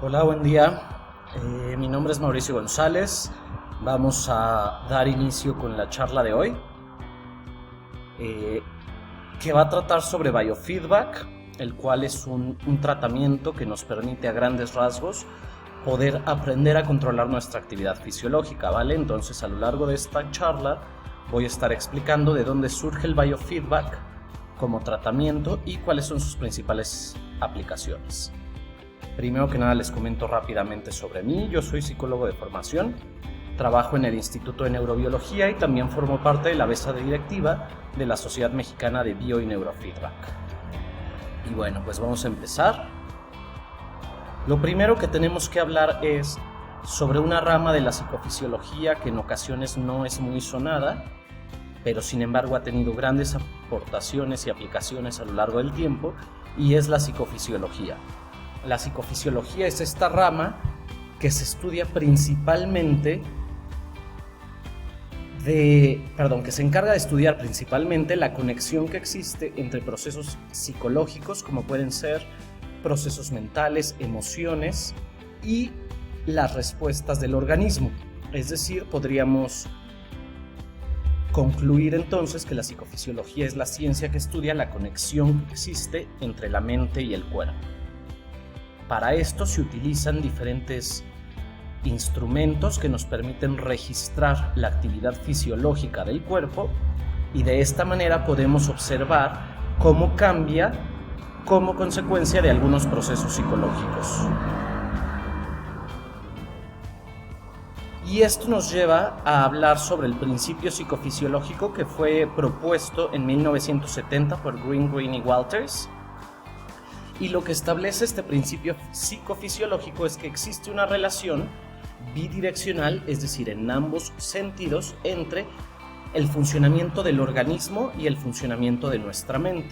Hola, buen día. Mi nombre es Mauricio González. Vamos a dar inicio con la charla de hoy, eh, que va a tratar sobre biofeedback, el cual es un tratamiento que nos permite a grandes rasgos poder aprender a controlar nuestra actividad fisiológica, ¿vale? Entonces, a lo largo de esta charla voy a estar explicando de dónde surge el biofeedback como tratamiento y cuáles son sus principales aplicaciones. Primero que nada les comento rápidamente sobre mí. Yo soy psicólogo de formación, trabajo en el Instituto de Neurobiología y también formo parte de la mesa directiva de la Sociedad Mexicana de Bio y Neurofeedback. Y bueno, pues vamos a empezar. Lo primero que tenemos que hablar es sobre una rama de la psicofisiología que en ocasiones no es muy sonada, pero sin embargo ha tenido grandes aportaciones y aplicaciones a lo largo del tiempo, y es la psicofisiología. La psicofisiología es esta rama que se estudia principalmente que se encarga de estudiar principalmente la conexión que existe entre procesos psicológicos, como pueden ser procesos mentales, emociones y las respuestas del organismo. Es decir, podríamos concluir entonces que la psicofisiología es la ciencia que estudia la conexión que existe entre la mente y el cuerpo. Para esto se utilizan diferentes instrumentos que nos permiten registrar la actividad fisiológica del cuerpo, y de esta manera podemos observar cómo cambia como consecuencia de algunos procesos psicológicos. Y esto nos lleva a hablar sobre el principio psicofisiológico que fue propuesto en 1970 por Green y Walters. Y lo que establece este principio psicofisiológico es que existe una relación bidireccional, es decir, en ambos sentidos, entre el funcionamiento del organismo y el funcionamiento de nuestra mente.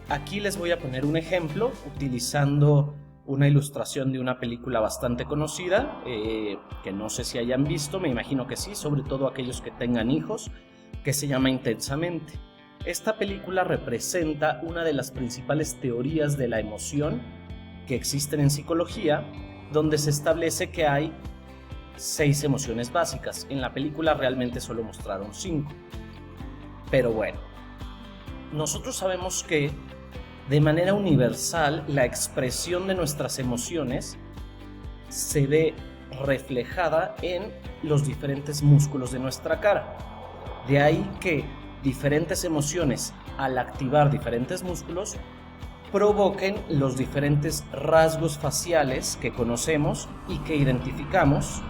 Aquí les voy a poner un ejemplo utilizando una ilustración de una película bastante conocida, que no sé si hayan visto, me imagino que sí, sobre todo aquellos que tengan hijos, que se llama Intensamente. Esta película representa una de las principales teorías de la emoción que existen en psicología, donde se establece que hay 6 emociones básicas. En la película realmente solo mostraron 5. Pero bueno, nosotros sabemos que de manera universal la expresión de nuestras emociones se ve reflejada en los diferentes músculos de nuestra cara. De ahí que diferentes emociones, al activar diferentes músculos, provoquen los diferentes rasgos faciales que conocemos y que identificamos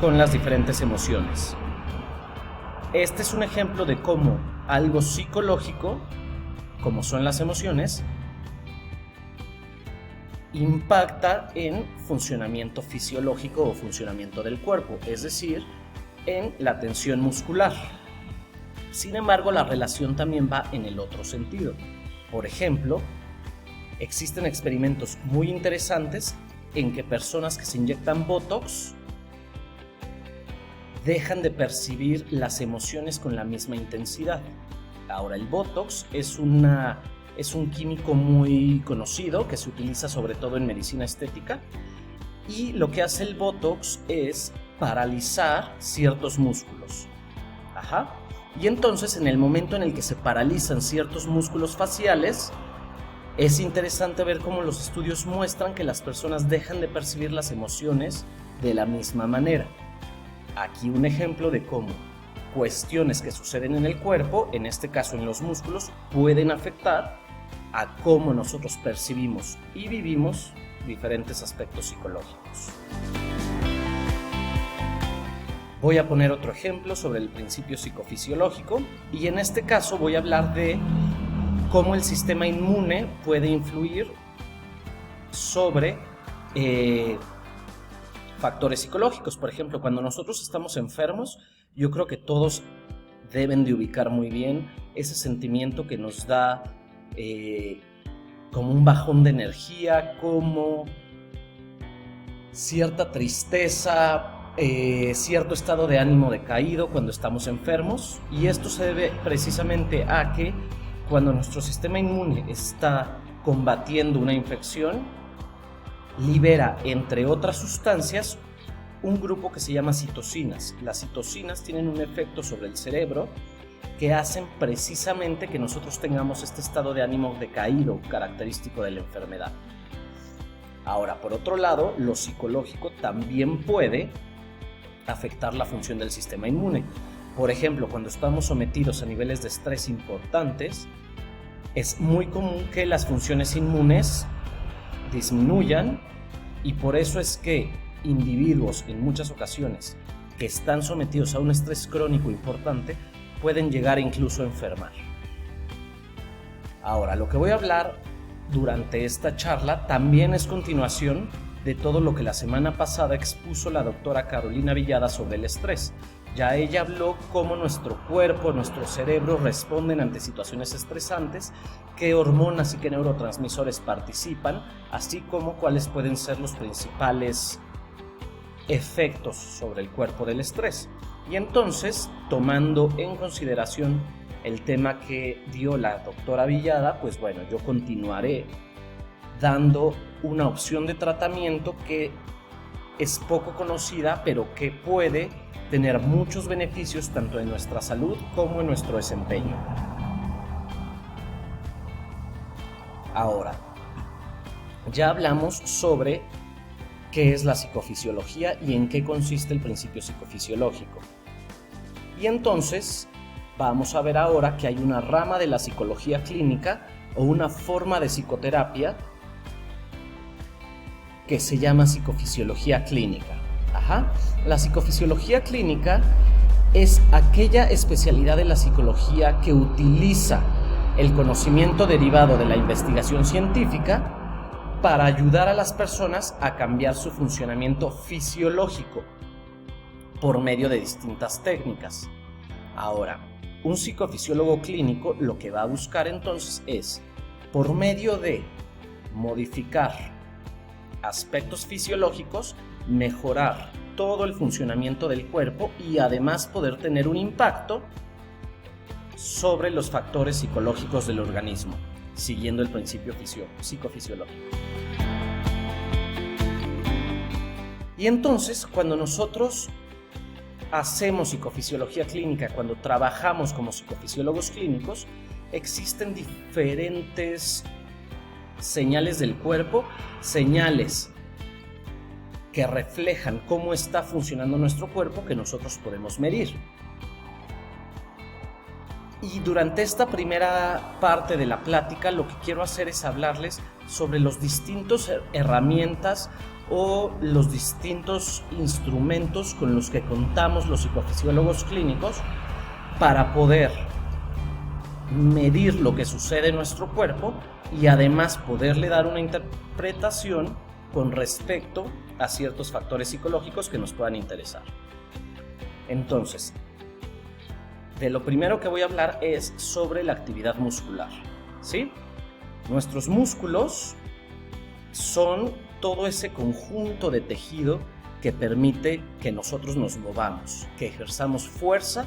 con las diferentes emociones. Este es un ejemplo de cómo algo psicológico, como son las emociones, impacta en funcionamiento fisiológico o funcionamiento del cuerpo, es decir, en la tensión muscular. Sin embargo, la relación también va en el otro sentido. Por ejemplo, existen experimentos muy interesantes en que personas que se inyectan Botox dejan de percibir las emociones con la misma intensidad. Ahora, el Botox es un químico muy conocido que se utiliza sobre todo en medicina estética, y lo que hace el Botox es paralizar ciertos músculos. Y entonces, en el momento en el que se paralizan ciertos músculos faciales, es interesante ver cómo los estudios muestran que las personas dejan de percibir las emociones de la misma manera. Aquí un ejemplo de cómo cuestiones que suceden en el cuerpo, en este caso en los músculos, pueden afectar a cómo nosotros percibimos y vivimos diferentes aspectos psicológicos. Voy a poner otro ejemplo sobre el principio psicofisiológico, y en este caso voy a hablar de cómo el sistema inmune puede influir sobre factores psicológicos. Por ejemplo, cuando nosotros estamos enfermos, yo creo que todos deben de ubicar muy bien ese sentimiento que nos da como un bajón de energía, como cierta tristeza, cierto estado de ánimo decaído cuando estamos enfermos. Y esto se debe precisamente a que cuando nuestro sistema inmune está combatiendo una infección, libera, entre otras sustancias, un grupo que se llama citocinas. Las citocinas tienen un efecto sobre el cerebro que hacen precisamente que nosotros tengamos este estado de ánimo decaído característico de la enfermedad. Ahora, por otro lado, lo psicológico también puede afectar la función del sistema inmune. Por ejemplo, cuando estamos sometidos a niveles de estrés importantes, es muy común que las funciones inmunes disminuyan, y por eso es que individuos en muchas ocasiones que están sometidos a un estrés crónico importante pueden llegar incluso a enfermar. Ahora, lo que voy a hablar durante esta charla también es continuación de todo lo que la semana pasada expuso la doctora Carolina Villada sobre el estrés. Ya ella habló cómo nuestro cuerpo, nuestro cerebro responden ante situaciones estresantes, qué hormonas y qué neurotransmisores participan, así como cuáles pueden ser los principales efectos sobre el cuerpo del estrés. Y entonces, tomando en consideración el tema que dio la doctora Villada, pues bueno, yo continuaré dando una opción de tratamiento que es poco conocida, pero que puede tener muchos beneficios tanto en nuestra salud como en nuestro desempeño. Ahora, ya hablamos sobre qué es la psicofisiología y en qué consiste el principio psicofisiológico. Y entonces vamos a ver ahora que hay una rama de la psicología clínica o una forma de psicoterapia que se llama psicofisiología clínica. La psicofisiología clínica es aquella especialidad de la psicología que utiliza el conocimiento derivado de la investigación científica para ayudar a las personas a cambiar su funcionamiento fisiológico por medio de distintas técnicas. Ahora, un psicofisiólogo clínico lo que va a buscar entonces es, por medio de modificar aspectos fisiológicos, mejorar todo el funcionamiento del cuerpo y además poder tener un impacto sobre los factores psicológicos del organismo, siguiendo el principio psicofisiológico. Y entonces, cuando nosotros hacemos psicofisiología clínica, cuando trabajamos como psicofisiólogos clínicos, existen diferentes señales del cuerpo, señales que reflejan cómo está funcionando nuestro cuerpo que nosotros podemos medir. Y durante esta primera parte de la plática lo que quiero hacer es hablarles sobre los distintos herramientas o los distintos instrumentos con los que contamos los psicofisiólogos clínicos para poder medir lo que sucede en nuestro cuerpo y además poderle dar una interpretación con respecto a ciertos factores psicológicos que nos puedan interesar. Entonces, de lo primero que voy a hablar es sobre la actividad muscular, ¿sí? Nuestros músculos son todo ese conjunto de tejido que permite que nosotros nos movamos, que ejerzamos fuerza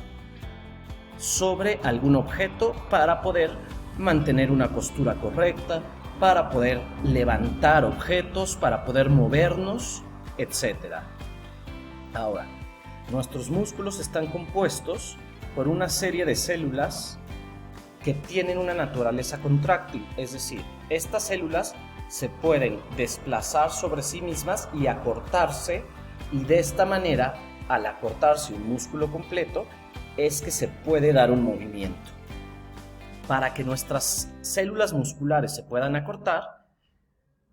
sobre algún objeto para poder mantener una postura correcta, para poder levantar objetos, para poder movernos, etc. Ahora, nuestros músculos están compuestos por una serie de células que tienen una naturaleza contráctil, es decir, estas células se pueden desplazar sobre sí mismas y acortarse, y de esta manera, al acortarse un músculo completo, es que se puede dar un movimiento. Para que nuestras células musculares se puedan acortar,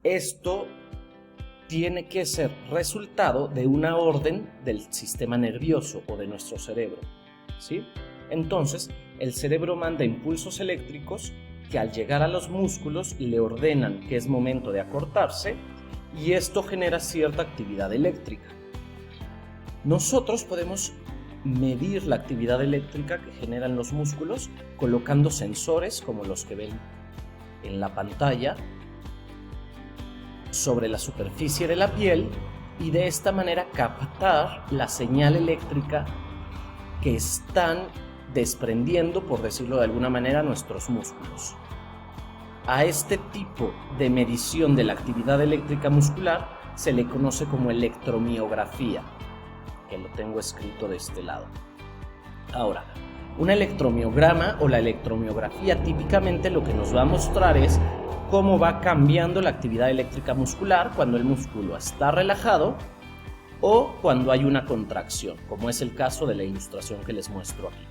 esto tiene que ser resultado de una orden del sistema nervioso o de nuestro cerebro, ¿sí? Entonces, el cerebro manda impulsos eléctricos que al llegar a los músculos le ordenan que es momento de acortarse, y esto genera cierta actividad eléctrica. Nosotros podemos medir la actividad eléctrica que generan los músculos colocando sensores como los que ven en la pantalla sobre la superficie de la piel, y de esta manera captar la señal eléctrica que están desprendiendo, por decirlo de alguna manera, nuestros músculos. A este tipo de medición de la actividad eléctrica muscular se le conoce como electromiografía, que lo tengo escrito de este lado. Ahora, un electromiograma o la electromiografía típicamente lo que nos va a mostrar es cómo va cambiando la actividad eléctrica muscular cuando el músculo está relajado o cuando hay una contracción, como es el caso de la ilustración que les muestro aquí.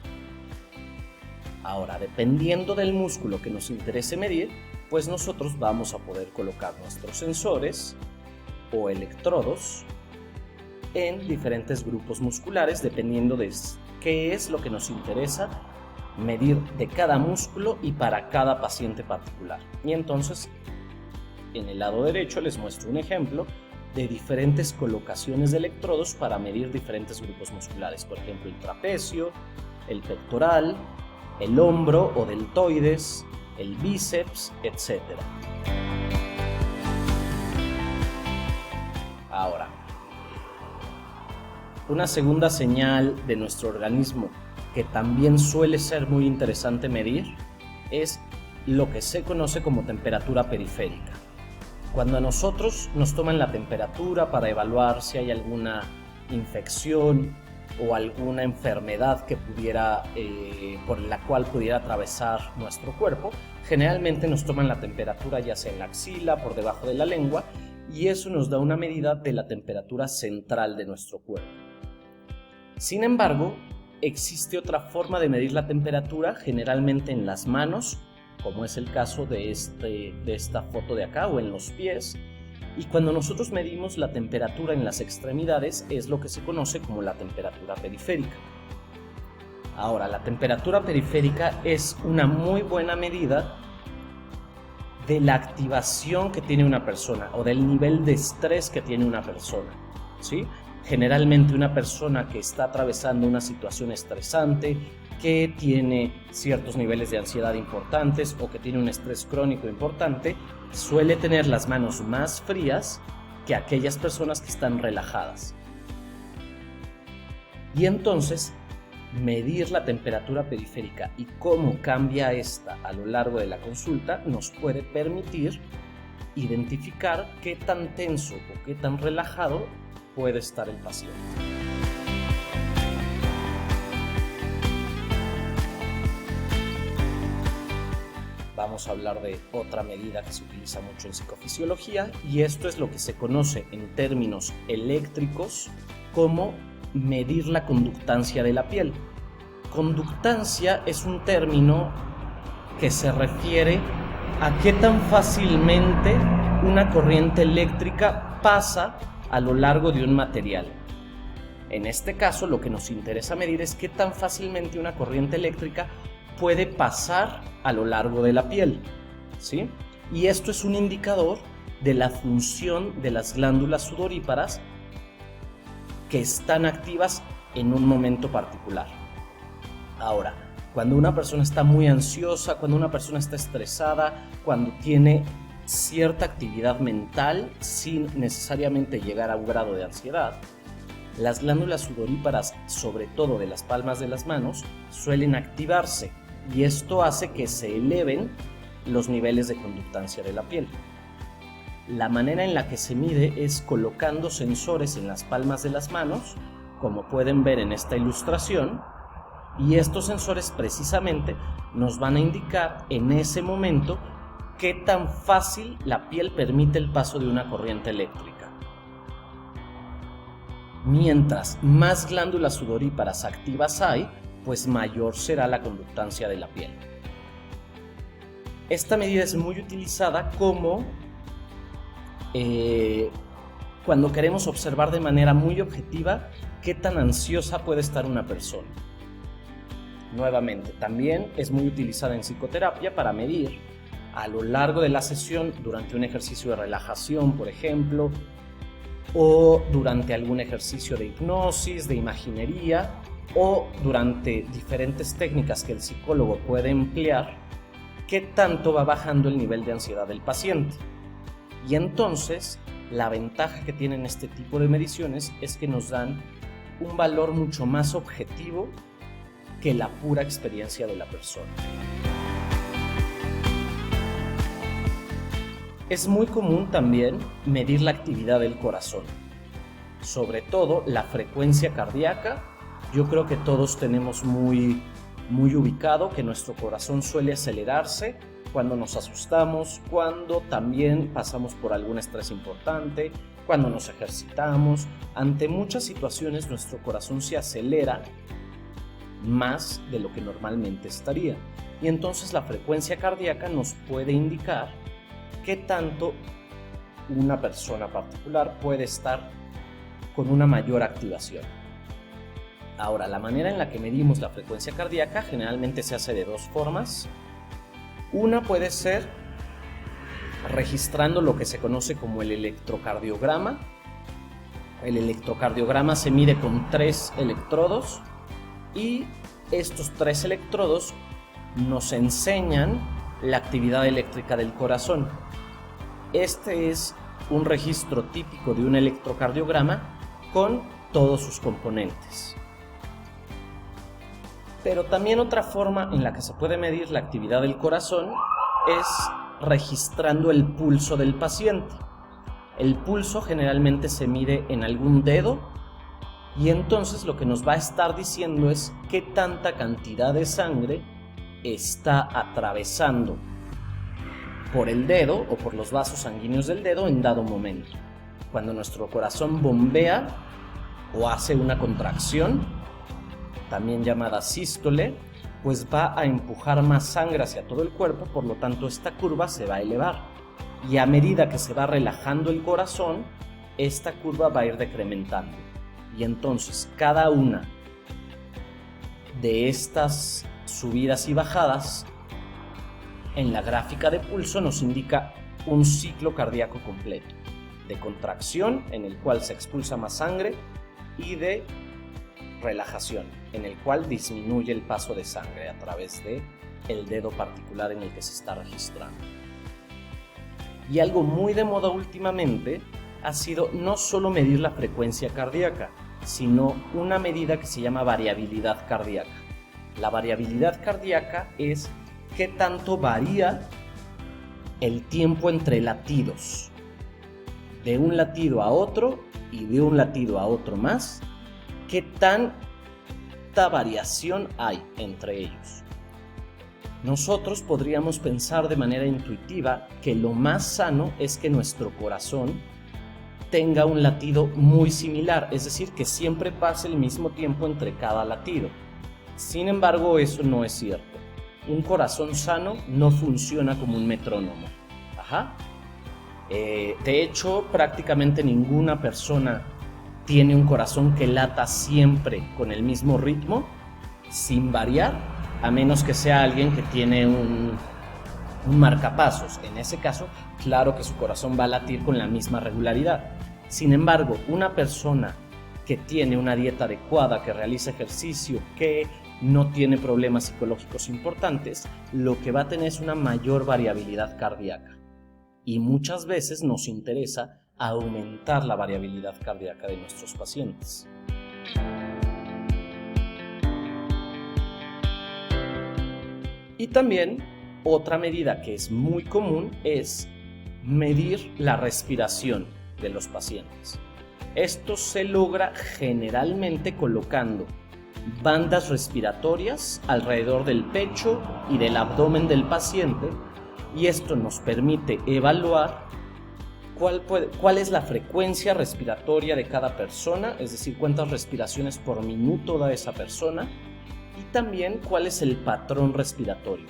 Ahora, dependiendo del músculo que nos interese medir, pues nosotros vamos a poder colocar nuestros sensores o electrodos en diferentes grupos musculares, dependiendo de qué es lo que nos interesa medir de cada músculo y para cada paciente particular. Y entonces, en el lado derecho les muestro un ejemplo de diferentes colocaciones de electrodos para medir diferentes grupos musculares, por ejemplo, el trapecio, el pectoral, el hombro o deltoides, el bíceps, etc. Ahora, una segunda señal de nuestro organismo que también suele ser muy interesante medir es lo que se conoce como temperatura periférica. Cuando a nosotros nos toman la temperatura para evaluar si hay alguna infección o alguna enfermedad que por la cual pudiera atravesar nuestro cuerpo, generalmente nos toman la temperatura ya sea en la axila, por debajo de la lengua, y eso nos da una medida de la temperatura central de nuestro cuerpo. Sin embargo, existe otra forma de medir la temperatura, generalmente en las manos, como es el caso de esta foto de acá, o en los pies, y cuando nosotros medimos la temperatura en las extremidades es lo que se conoce como la temperatura periférica. Ahora, la temperatura periférica es una muy buena medida de la activación que tiene una persona o del nivel de estrés que tiene una persona, ¿sí? Generalmente una persona que está atravesando una situación estresante, que tiene ciertos niveles de ansiedad importantes o que tiene un estrés crónico importante, suele tener las manos más frías que aquellas personas que están relajadas. Y entonces, medir la temperatura periférica y cómo cambia esta a lo largo de la consulta nos puede permitir identificar qué tan tenso o qué tan relajado puede estar el paciente. Vamos a hablar de otra medida que se utiliza mucho en psicofisiología, y esto es lo que se conoce en términos eléctricos como medir la conductancia de la piel. Conductancia es un término que se refiere a qué tan fácilmente una corriente eléctrica pasa a lo largo de un material. En este caso, lo que nos interesa medir es qué tan fácilmente una corriente eléctrica puede pasar a lo largo de la piel, ¿sí? Y esto es un indicador de la función de las glándulas sudoríparas que están activas en un momento particular. Ahora, cuando una persona está muy ansiosa, cuando una persona está estresada, cuando tiene cierta actividad mental sin necesariamente llegar a un grado de ansiedad, las glándulas sudoríparas, sobre todo de las palmas de las manos, suelen activarse, y esto hace que se eleven los niveles de conductancia de la piel. La manera en la que se mide es colocando sensores en las palmas de las manos, como pueden ver en esta ilustración, y estos sensores precisamente nos van a indicar en ese momento qué tan fácil la piel permite el paso de una corriente eléctrica. Mientras más glándulas sudoríparas activas hay, pues mayor será la conductancia de la piel. Esta medida es muy utilizada como cuando queremos observar de manera muy objetiva qué tan ansiosa puede estar una persona. Nuevamente, también es muy utilizada en psicoterapia para medir a lo largo de la sesión, durante un ejercicio de relajación, por ejemplo, o durante algún ejercicio de hipnosis, de imaginería, o durante diferentes técnicas que el psicólogo puede emplear, qué tanto va bajando el nivel de ansiedad del paciente. Y entonces, la ventaja que tienen este tipo de mediciones es que nos dan un valor mucho más objetivo que la pura experiencia de la persona. Es muy común también medir la actividad del corazón, sobre todo la frecuencia cardíaca. Yo creo que todos tenemos muy ubicado que nuestro corazón suele acelerarse cuando nos asustamos, cuando también pasamos por algún estrés importante, cuando nos ejercitamos. Ante muchas situaciones nuestro corazón se acelera más de lo que normalmente estaría. Y entonces la frecuencia cardíaca nos puede indicar qué tanto una persona particular puede estar con una mayor activación. Ahora, la manera en la que medimos la frecuencia cardíaca generalmente se hace de dos formas. Una puede ser registrando lo que se conoce como el electrocardiograma. El electrocardiograma se mide con 3 electrodos y estos 3 electrodos nos enseñan la actividad eléctrica del corazón. Este es un registro típico de un electrocardiograma con todos sus componentes. Pero también otra forma en la que se puede medir la actividad del corazón es registrando el pulso del paciente. El pulso generalmente se mide en algún dedo y entonces lo que nos va a estar diciendo es qué tanta cantidad de sangre está atravesando por el dedo o por los vasos sanguíneos del dedo en dado momento. Cuando nuestro corazón bombea o hace una contracción, también llamada sístole, pues va a empujar más sangre hacia todo el cuerpo, por lo tanto esta curva se va a elevar. Y a medida que se va relajando el corazón, esta curva va a ir decrementando. Y entonces cada una de estas subidas y bajadas en la gráfica de pulso nos indica un ciclo cardíaco completo, de contracción en el cual se expulsa más sangre y de relajación en el cual disminuye el paso de sangre a través de el dedo particular en el que se está registrando. Y algo muy de moda últimamente ha sido no solo medir la frecuencia cardíaca, sino una medida que se llama variabilidad cardíaca. La variabilidad cardíaca es qué tanto varía el tiempo entre latidos, de un latido a otro y de un latido a otro más, qué tanta variación hay entre ellos. Nosotros podríamos pensar de manera intuitiva que lo más sano es que nuestro corazón tenga un latido muy similar, es decir, que siempre pase el mismo tiempo entre cada latido. Sin embargo, eso no es cierto. Un corazón sano no funciona como un metrónomo. De hecho, prácticamente ninguna persona tiene un corazón que lata siempre con el mismo ritmo, sin variar, a menos que sea alguien que tiene un marcapasos. En ese caso, claro que su corazón va a latir con la misma regularidad. Sin embargo, una persona que tiene una dieta adecuada, que realiza ejercicio, que no tiene problemas psicológicos importantes, lo que va a tener es una mayor variabilidad cardíaca. Y muchas veces nos interesa aumentar la variabilidad cardíaca de nuestros pacientes. Y también otra medida que es muy común es medir la respiración de los pacientes. Esto se logra generalmente colocando bandas respiratorias alrededor del pecho y del abdomen del paciente, y esto nos permite evaluar cuál es la frecuencia respiratoria de cada persona, es decir, cuántas respiraciones por minuto da esa persona, y también cuál es el patrón respiratorio.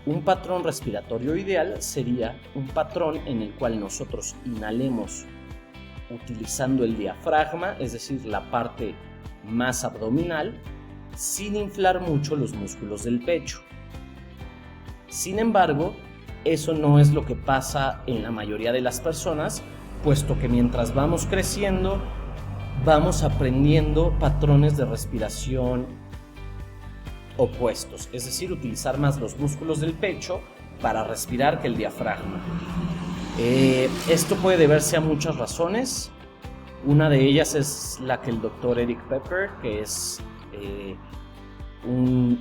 Un patrón respiratorio ideal sería un patrón en el cual nosotros inhalemos utilizando el diafragma, es decir, la parte más abdominal, sin inflar mucho los músculos del pecho. Sin embargo, eso no es lo que pasa en la mayoría de las personas, puesto que mientras vamos creciendo, vamos aprendiendo patrones de respiración opuestos, es decir, utilizar más los músculos del pecho para respirar que el diafragma. Esto puede deberse a muchas razones. Una de ellas es la que el doctor Eric Pepper, que es un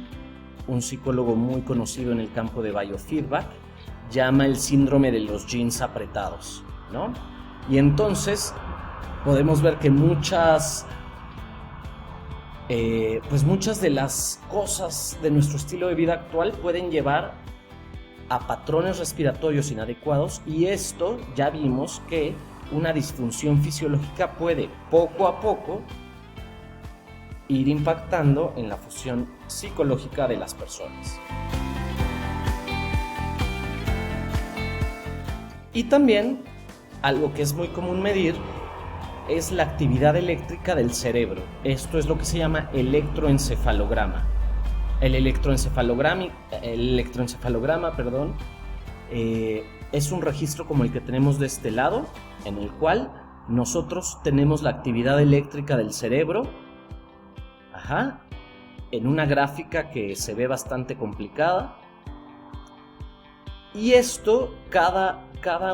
psicólogo muy conocido en el campo de biofeedback, llama el síndrome de los jeans apretados, ¿no? Y entonces podemos ver que muchas de las cosas de nuestro estilo de vida actual pueden llevar a patrones respiratorios inadecuados, y esto ya vimos que una disfunción fisiológica puede poco a poco ir impactando en la función psicológica de las personas. Y también algo que es muy común medir es la actividad eléctrica del cerebro. Esto es lo que se llama electroencefalograma. El electroencefalograma, es un registro como el que tenemos de este lado, en el cual nosotros tenemos la actividad eléctrica del cerebro, en una gráfica que se ve bastante complicada. Y esto, cada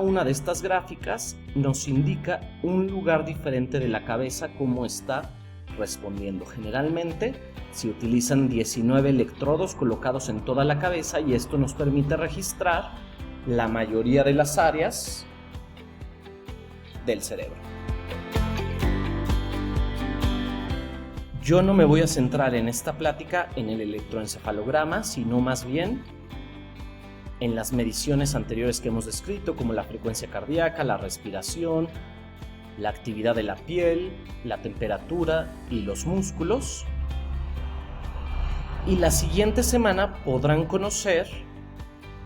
una de estas gráficas nos indica un lugar diferente de la cabeza, cómo está respondiendo. Generalmente se utilizan 19 electrodos colocados en toda la cabeza, y esto nos permite registrar la mayoría de las áreas del cerebro. Yo no me voy a centrar en esta plática en el electroencefalograma, sino más bien en las mediciones anteriores que hemos descrito, como la frecuencia cardíaca, la respiración, la actividad de la piel, la temperatura y los músculos. Y la siguiente semana podrán conocer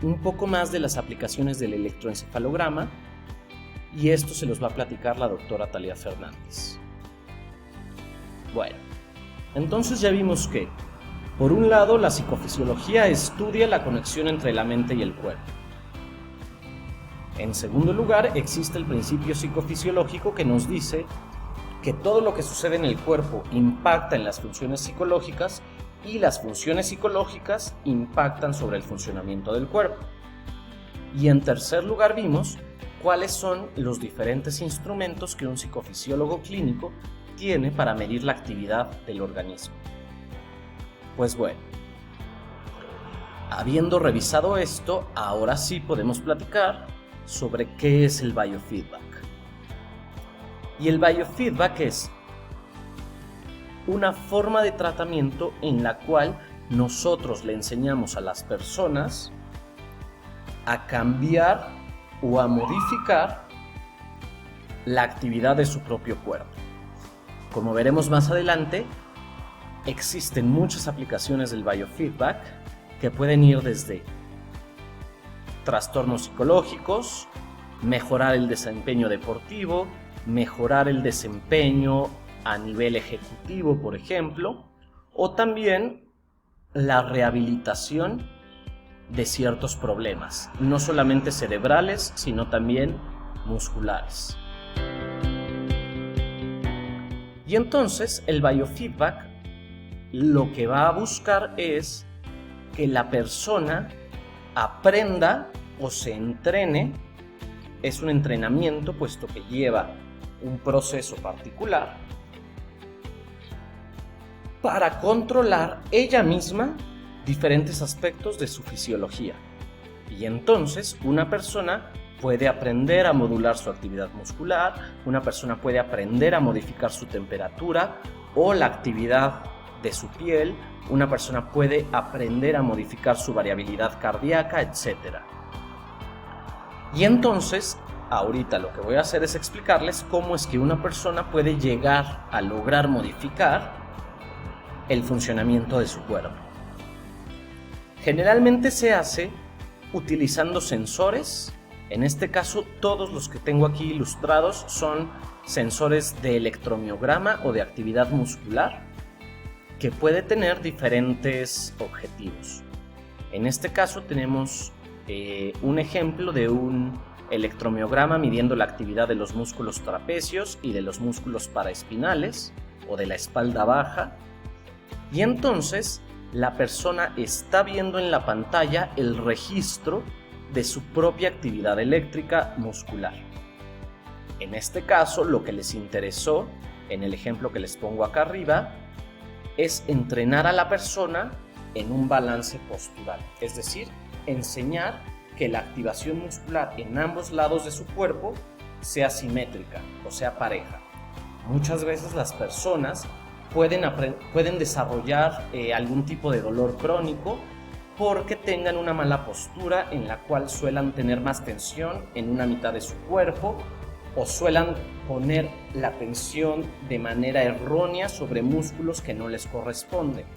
un poco más de las aplicaciones del electroencefalograma, y esto se los va a platicar la doctora Thalía Fernández. Bueno, entonces ya vimos que, por un lado, la psicofisiología estudia la conexión entre la mente y el cuerpo. En segundo lugar, existe el principio psicofisiológico que nos dice que todo lo que sucede en el cuerpo impacta en las funciones psicológicas, y las funciones psicológicas impactan sobre el funcionamiento del cuerpo. Y en tercer lugar, vimos cuáles son los diferentes instrumentos que un psicofisiólogo clínico tiene para medir la actividad del organismo. Pues bueno, habiendo revisado esto, ahora sí podemos platicar sobre qué es el biofeedback. Y el biofeedback es una forma de tratamiento en la cual nosotros le enseñamos a las personas a cambiar o a modificar la actividad de su propio cuerpo. Como veremos más adelante, existen muchas aplicaciones del biofeedback que pueden ir desde trastornos psicológicos, mejorar el desempeño deportivo, mejorar el desempeño a nivel ejecutivo, por ejemplo, o también la rehabilitación de ciertos problemas, no solamente cerebrales, sino también musculares. Y entonces el biofeedback lo que va a buscar es que la persona aprenda o se entrene. Es un entrenamiento, puesto que lleva un proceso particular para controlar ella misma diferentes aspectos de su fisiología. Y entonces una persona puede aprender a modular su actividad muscular, una persona puede aprender a modificar su temperatura o la actividad de su piel, una persona puede aprender a modificar su variabilidad cardíaca, etc. Y entonces, ahorita lo que voy a hacer es explicarles cómo es que una persona puede llegar a lograr modificar el funcionamiento de su cuerpo. Generalmente se hace utilizando sensores. En este caso, todos los que tengo aquí ilustrados son sensores de electromiograma o de actividad muscular, que puede tener diferentes objetivos. En este caso tenemos un ejemplo de un electromiograma midiendo la actividad de los músculos trapecios y de los músculos paraespinales o de la espalda baja. Y entonces la persona está viendo en la pantalla el registro de su propia actividad eléctrica muscular. En este caso, lo que les interesó, en el ejemplo que les pongo acá arriba, es entrenar a la persona en un balance postural, es decir, enseñar que la activación muscular en ambos lados de su cuerpo sea simétrica, o sea pareja. Muchas veces las personas pueden desarrollar algún tipo de dolor crónico porque tengan una mala postura en la cual suelan tener más tensión en una mitad de su cuerpo o suelan poner la tensión de manera errónea sobre músculos que no les corresponden.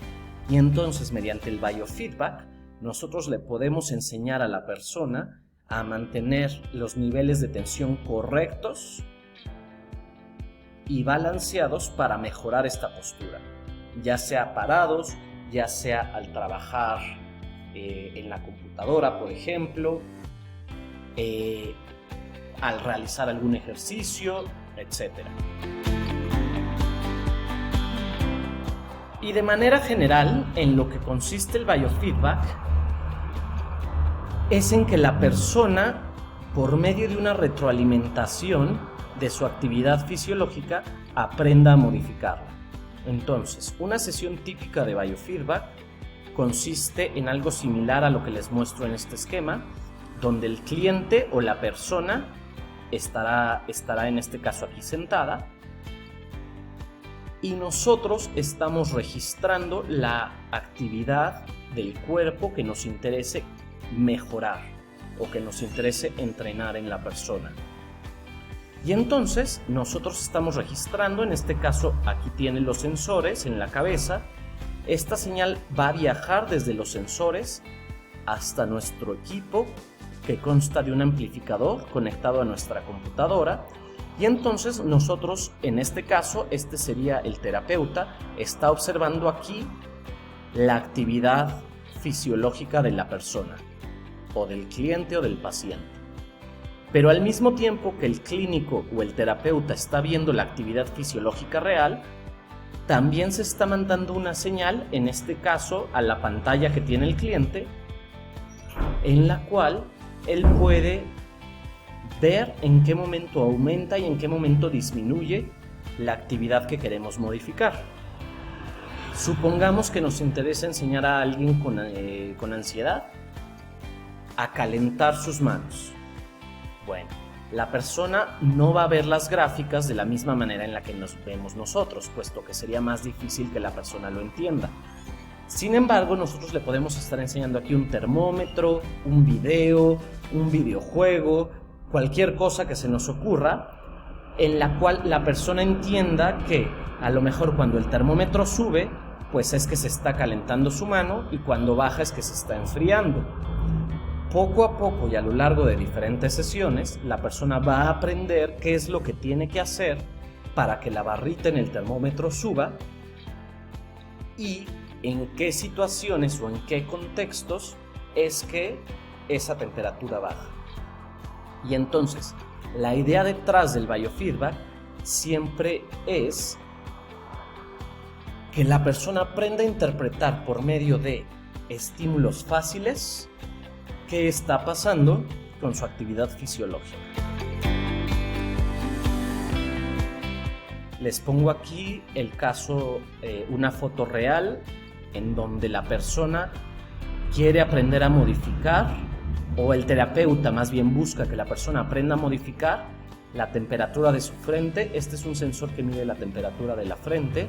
Y entonces, mediante el biofeedback, nosotros le podemos enseñar a la persona a mantener los niveles de tensión correctos y balanceados para mejorar esta postura, ya sea parados, ya sea al trabajar en la computadora, por ejemplo, al realizar algún ejercicio, etc. Y de manera general, en lo que consiste el biofeedback es en que la persona, por medio de una retroalimentación de su actividad fisiológica, aprenda a modificarla. Entonces, una sesión típica de biofeedback consiste en algo similar a lo que les muestro en este esquema, donde el cliente o la persona estará en este caso aquí sentada, y nosotros estamos registrando la actividad del cuerpo que nos interese mejorar o que nos interese entrenar en la persona. Y entonces nosotros estamos registrando, en este caso aquí tienen los sensores en la cabeza. Esta señal va a viajar desde los sensores hasta nuestro equipo, que consta de un amplificador conectado a nuestra computadora. Y entonces nosotros, en este caso, este sería el terapeuta, está observando aquí la actividad fisiológica de la persona, o del cliente o del paciente. Pero al mismo tiempo que el clínico o el terapeuta está viendo la actividad fisiológica real, también se está mandando una señal, en este caso a la pantalla que tiene el cliente, en la cual él puede ver en qué momento aumenta y en qué momento disminuye la actividad que queremos modificar. Supongamos que nos interesa enseñar a alguien con ansiedad a calentar sus manos. Bueno, la persona no va a ver las gráficas de la misma manera en la que nos vemos nosotros, puesto que sería más difícil que la persona lo entienda. Sin embargo, nosotros le podemos estar enseñando aquí un termómetro, un video, un videojuego, cualquier cosa que se nos ocurra, en la cual la persona entienda que a lo mejor cuando el termómetro sube, pues es que se está calentando su mano, y cuando baja es que se está enfriando. Poco a poco y a lo largo de diferentes sesiones, la persona va a aprender qué es lo que tiene que hacer para que la barrita en el termómetro suba y en qué situaciones o en qué contextos es que esa temperatura baja. Y entonces, la idea detrás del biofeedback siempre es que la persona aprenda a interpretar por medio de estímulos fáciles qué está pasando con su actividad fisiológica. Les pongo aquí el caso, una foto real en donde la persona quiere aprender a modificar, o el terapeuta más bien busca que la persona aprenda a modificar la temperatura de su frente. Este es un sensor que mide la temperatura de la frente.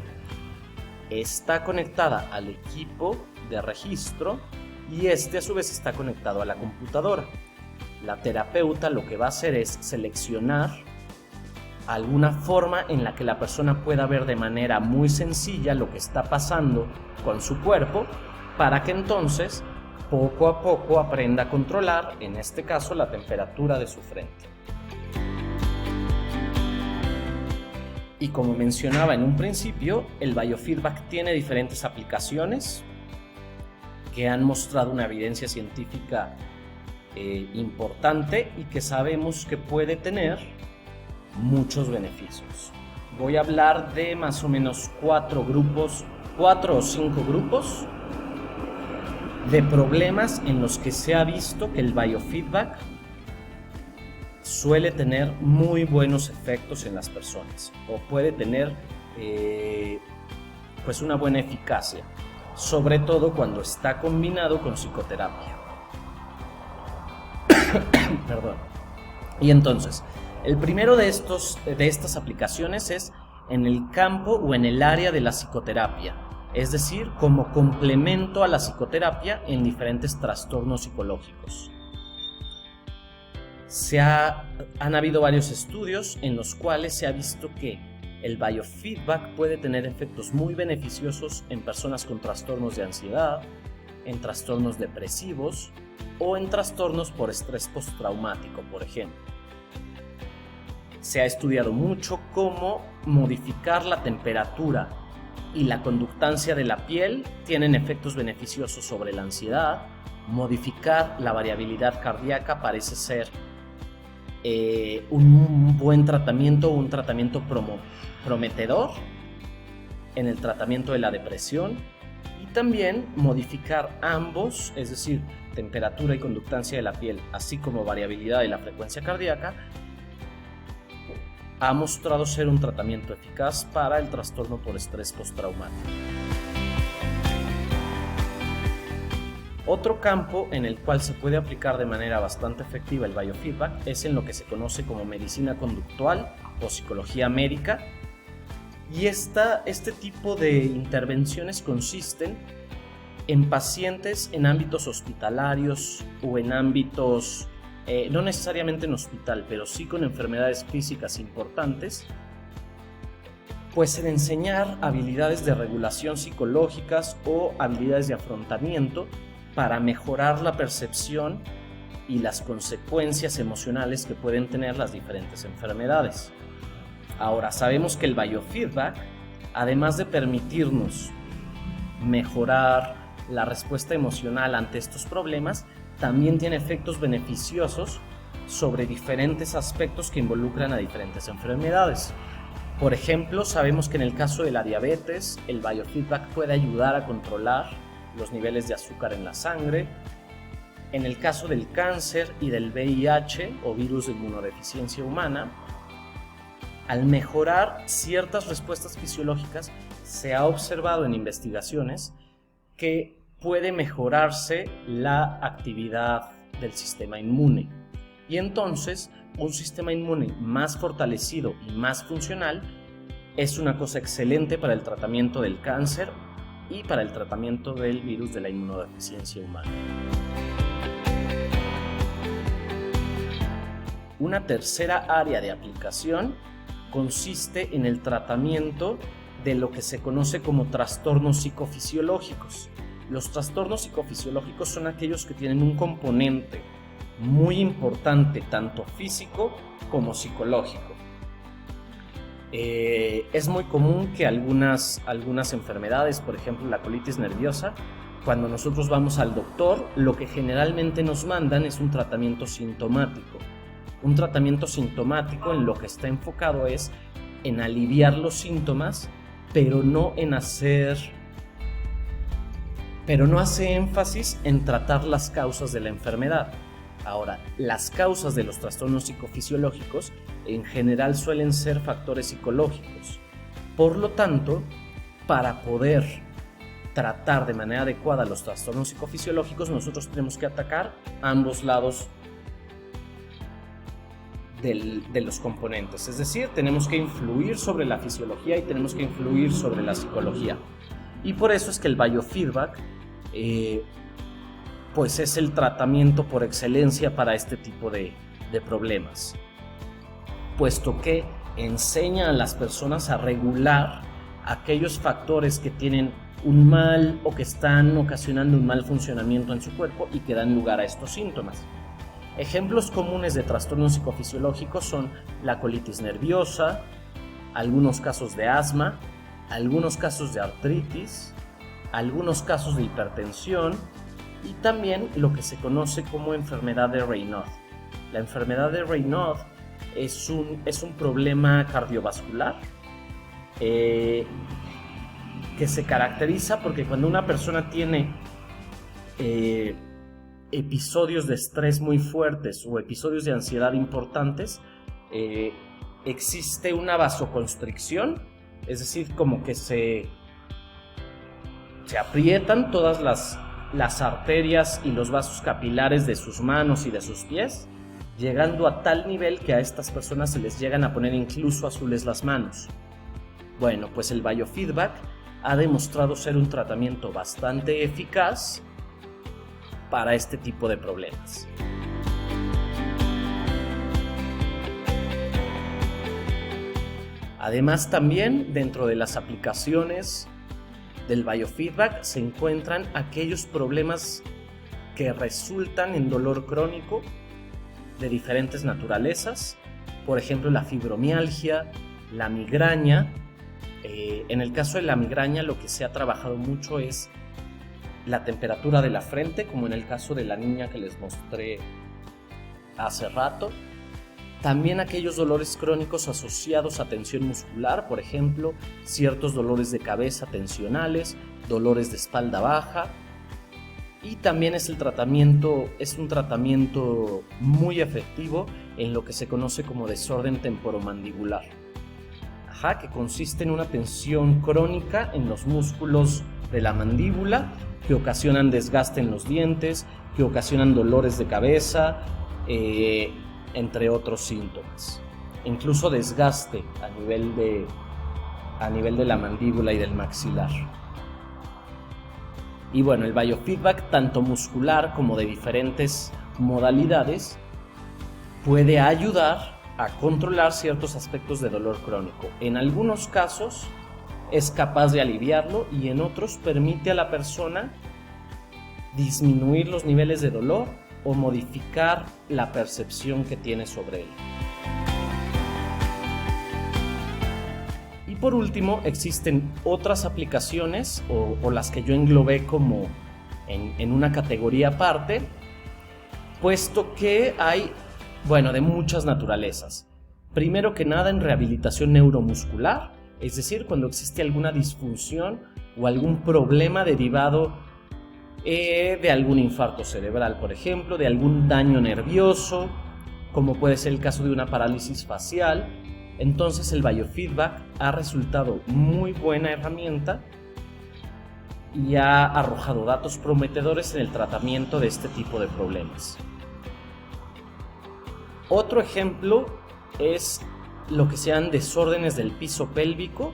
Está conectada al equipo de registro y este a su vez está conectado a la computadora. La terapeuta lo que va a hacer es seleccionar alguna forma en la que la persona pueda ver de manera muy sencilla lo que está pasando con su cuerpo, para que entonces poco a poco aprenda a controlar, en este caso, la temperatura de su frente. Y como mencionaba en un principio, el biofeedback tiene diferentes aplicaciones que han mostrado una evidencia científica importante y que sabemos que puede tener muchos beneficios. Voy a hablar de más o menos 4 o 5 grupos de problemas en los que se ha visto que el biofeedback suele tener muy buenos efectos en las personas, o puede tener pues una buena eficacia, sobre todo cuando está combinado con psicoterapia. Perdón. Y entonces, el primero de estas aplicaciones es en el campo o en el área de la psicoterapia, es decir, como complemento a la psicoterapia en diferentes trastornos psicológicos. Han habido varios estudios en los cuales se ha visto que el biofeedback puede tener efectos muy beneficiosos en personas con trastornos de ansiedad, en trastornos depresivos o en trastornos por estrés postraumático, por ejemplo. Se ha estudiado mucho cómo modificar la temperatura y la conductancia de la piel tienen efectos beneficiosos sobre la ansiedad. Modificar la variabilidad cardíaca parece ser un buen tratamiento, un tratamiento prometedor en el tratamiento de la depresión. Y también modificar ambos, es decir, temperatura y conductancia de la piel, así como variabilidad de la frecuencia cardíaca, ha mostrado ser un tratamiento eficaz para el trastorno por estrés postraumático. Otro campo en el cual se puede aplicar de manera bastante efectiva el biofeedback es en lo que se conoce como medicina conductual o psicología médica. Y este tipo de intervenciones consisten en pacientes en ámbitos hospitalarios o en ámbitos, no necesariamente en hospital, pero sí con enfermedades físicas importantes, pues en enseñar habilidades de regulación psicológicas o habilidades de afrontamiento para mejorar la percepción y las consecuencias emocionales que pueden tener las diferentes enfermedades. Ahora, sabemos que el biofeedback, además de permitirnos mejorar la respuesta emocional ante estos problemas, también tiene efectos beneficiosos sobre diferentes aspectos que involucran a diferentes enfermedades. Por ejemplo, sabemos que en el caso de la diabetes, el biofeedback puede ayudar a controlar los niveles de azúcar en la sangre. En el caso del cáncer y del VIH o virus de inmunodeficiencia humana, al mejorar ciertas respuestas fisiológicas, se ha observado en investigaciones que puede mejorarse la actividad del sistema inmune. Y entonces, un sistema inmune más fortalecido y más funcional es una cosa excelente para el tratamiento del cáncer y para el tratamiento del virus de la inmunodeficiencia humana. Una tercera área de aplicación consiste en el tratamiento de lo que se conoce como trastornos psicofisiológicos. Los trastornos psicofisiológicos son aquellos que tienen un componente muy importante, tanto físico como psicológico. Es muy común que algunas enfermedades, por ejemplo la colitis nerviosa, cuando nosotros vamos al doctor, lo que generalmente nos mandan es un tratamiento sintomático. Un tratamiento sintomático en lo que está enfocado es en aliviar los síntomas, pero no hace énfasis en tratar las causas de la enfermedad. Ahora, las causas de los trastornos psicofisiológicos en general suelen ser factores psicológicos. Por lo tanto, para poder tratar de manera adecuada los trastornos psicofisiológicos, nosotros tenemos que atacar ambos lados de los componentes. Es decir, tenemos que influir sobre la fisiología y tenemos que influir sobre la psicología. Y por eso es que el biofeedback pues es el tratamiento por excelencia para este tipo de problemas, puesto que enseña a las personas a regular aquellos factores que tienen un mal o que están ocasionando un mal funcionamiento en su cuerpo y que dan lugar a estos síntomas. Ejemplos comunes de trastornos psicofisiológicos son la colitis nerviosa, algunos casos de asma, algunos casos de artritis, algunos casos de hipertensión y también lo que se conoce como enfermedad de Raynaud. La enfermedad de Raynaud es un problema cardiovascular que se caracteriza porque cuando una persona tiene episodios de estrés muy fuertes o episodios de ansiedad importantes, existe una vasoconstricción, es decir, como que se aprietan todas las arterias y los vasos capilares de sus manos y de sus pies, llegando a tal nivel que a estas personas se les llegan a poner incluso azules las manos. Bueno, pues el biofeedback ha demostrado ser un tratamiento bastante eficaz para este tipo de problemas. Además, también dentro de las aplicaciones del biofeedback se encuentran aquellos problemas que resultan en dolor crónico de diferentes naturalezas, por ejemplo la fibromialgia, la migraña. En el caso de la migraña, lo que se ha trabajado mucho es la temperatura de la frente, como en el caso de la niña que les mostré hace rato. También aquellos dolores crónicos asociados a tensión muscular, por ejemplo, ciertos dolores de cabeza tensionales, dolores de espalda baja. Y también es un tratamiento muy efectivo en lo que se conoce como desorden temporomandibular, que consiste en una tensión crónica en los músculos de la mandíbula que ocasionan desgaste en los dientes, que ocasionan dolores de cabeza, entre otros síntomas. Incluso desgaste a nivel de la mandíbula y del maxilar. Y bueno, el biofeedback, tanto muscular como de diferentes modalidades, puede ayudar a controlar ciertos aspectos de dolor crónico. En algunos casos es capaz de aliviarlo y en otros permite a la persona disminuir los niveles de dolor o modificar la percepción que tiene sobre él. Y por último, existen otras aplicaciones o las que yo englobé como en una categoría aparte, puesto que hay, de muchas naturalezas. Primero que nada, en rehabilitación neuromuscular, es decir, cuando existe alguna disfunción o algún problema derivado de algún infarto cerebral, por ejemplo, de algún daño nervioso, como puede ser el caso de una parálisis facial. Entonces el biofeedback ha resultado muy buena herramienta y ha arrojado datos prometedores en el tratamiento de este tipo de problemas. Otro ejemplo es lo que se llaman desórdenes del piso pélvico,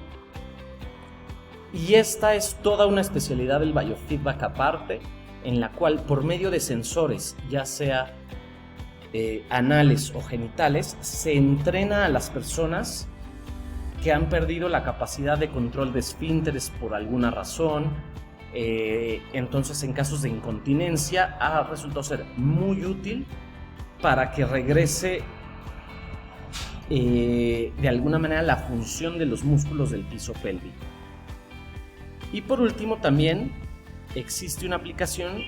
y esta es toda una especialidad del biofeedback aparte, en la cual por medio de sensores, ya sea anales o genitales, se entrena a las personas que han perdido la capacidad de control de esfínteres por alguna razón. Entonces, en casos de incontinencia, ha resultado ser muy útil para que regrese de alguna manera la función de los músculos del piso pélvico. Y por último, también existe una aplicación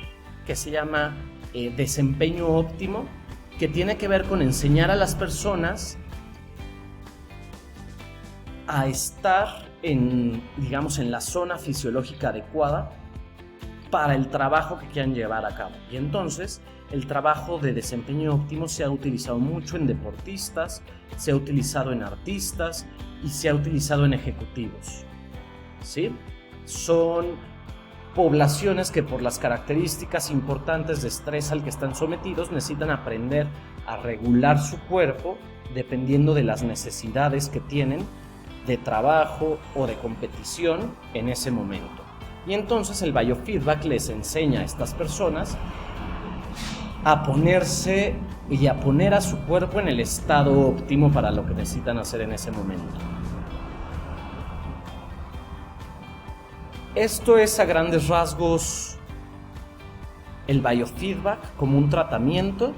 que se llama desempeño óptimo, que tiene que ver con enseñar a las personas a estar en la zona fisiológica adecuada para el trabajo que quieran llevar a cabo. Y entonces el trabajo de desempeño óptimo se ha utilizado mucho en deportistas, se ha utilizado en artistas y se ha utilizado en ejecutivos. ¿Sí? Son poblaciones que por las características importantes de estrés al que están sometidos necesitan aprender a regular su cuerpo dependiendo de las necesidades que tienen de trabajo o de competición en ese momento. Y entonces el biofeedback les enseña a estas personas a ponerse y a poner a su cuerpo en el estado óptimo para lo que necesitan hacer en ese momento. Esto es a grandes rasgos el biofeedback como un tratamiento.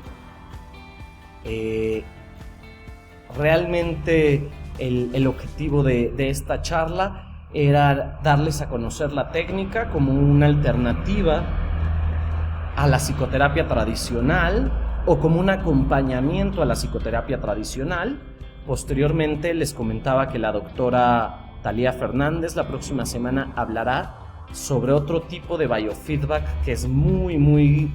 Realmente el objetivo de esta charla era darles a conocer la técnica como una alternativa a la psicoterapia tradicional o como un acompañamiento a la psicoterapia tradicional. Posteriormente les comentaba que la doctora Talía Fernández la próxima semana hablará sobre otro tipo de biofeedback que es muy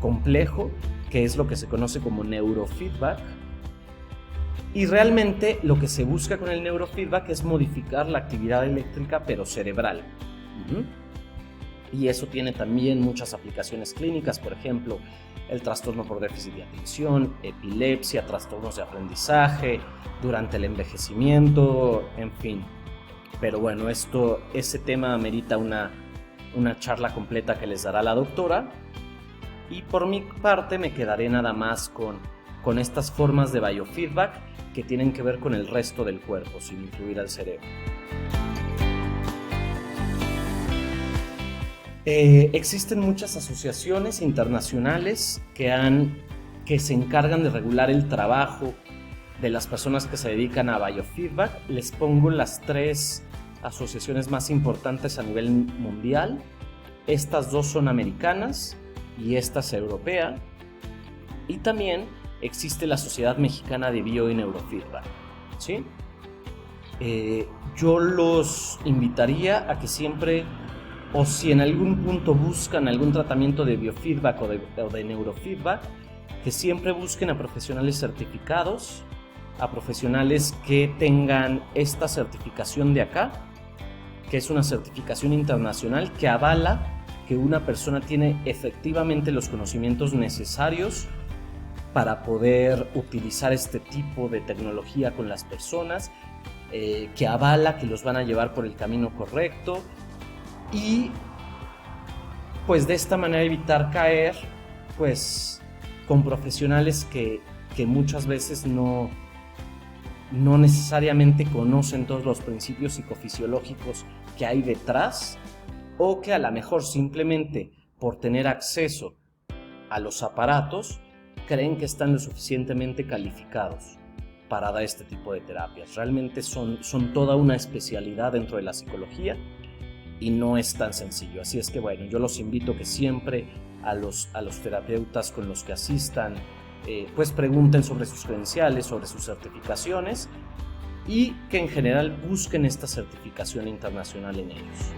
complejo, que es lo que se conoce como neurofeedback. Y realmente lo que se busca con el neurofeedback es modificar la actividad eléctrica pero cerebral. Y eso tiene también muchas aplicaciones clínicas, por ejemplo, el trastorno por déficit de atención, epilepsia, trastornos de aprendizaje, durante el envejecimiento, en fin. Pero bueno, ese tema amerita una charla completa que les dará la doctora. Y por mi parte me quedaré nada más con estas formas de biofeedback que tienen que ver con el resto del cuerpo, sin incluir al cerebro. Existen muchas asociaciones internacionales que se encargan de regular el trabajo de las personas que se dedican a biofeedback. Les pongo las 3 asociaciones más importantes a nivel mundial. Estas 2 son americanas y esta es europea. Y también existe la Sociedad Mexicana de Bio y Neurofeedback, ¿sí? Yo los invitaría a que siempre, o si en algún punto buscan algún tratamiento de biofeedback o de neurofeedback, que siempre busquen a profesionales certificados, a profesionales que tengan esta certificación de acá, que es una certificación internacional que avala que una persona tiene efectivamente los conocimientos necesarios para poder utilizar este tipo de tecnología con las personas, que avala que los van a llevar por el camino correcto y pues de esta manera evitar caer pues con profesionales que muchas veces no necesariamente conocen todos los principios psicofisiológicos que hay detrás, o que a lo mejor simplemente por tener acceso a los aparatos creen que están lo suficientemente calificados para dar este tipo de terapias. Realmente son toda una especialidad dentro de la psicología y no es tan sencillo. Así es que bueno, yo los invito que siempre a los terapeutas con los que asistan pues pregunten sobre sus credenciales, sobre sus certificaciones y que en general busquen esta certificación internacional en ellos.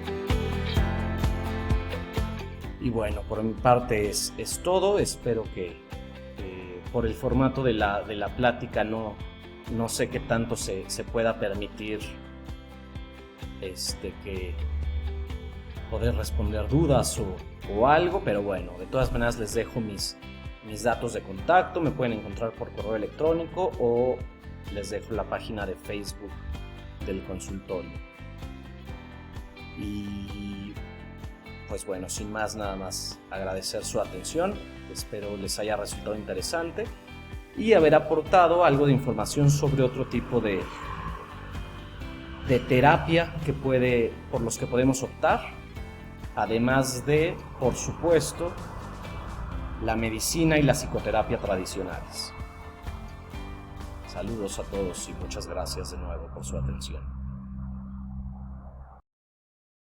Y bueno, por mi parte es todo. Espero que por el formato de la plática no sé qué tanto se pueda permitir que poder responder dudas o algo, pero bueno, de todas maneras les dejo mis datos de contacto. Me pueden encontrar por correo electrónico o les dejo la página de Facebook del consultorio. Y pues bueno, sin más, nada más agradecer su atención. Espero les haya resultado interesante y haber aportado algo de información sobre otro tipo de terapia por los que podemos optar, además de, por supuesto, la medicina y la psicoterapia tradicionales. Saludos a todos y muchas gracias de nuevo por su atención.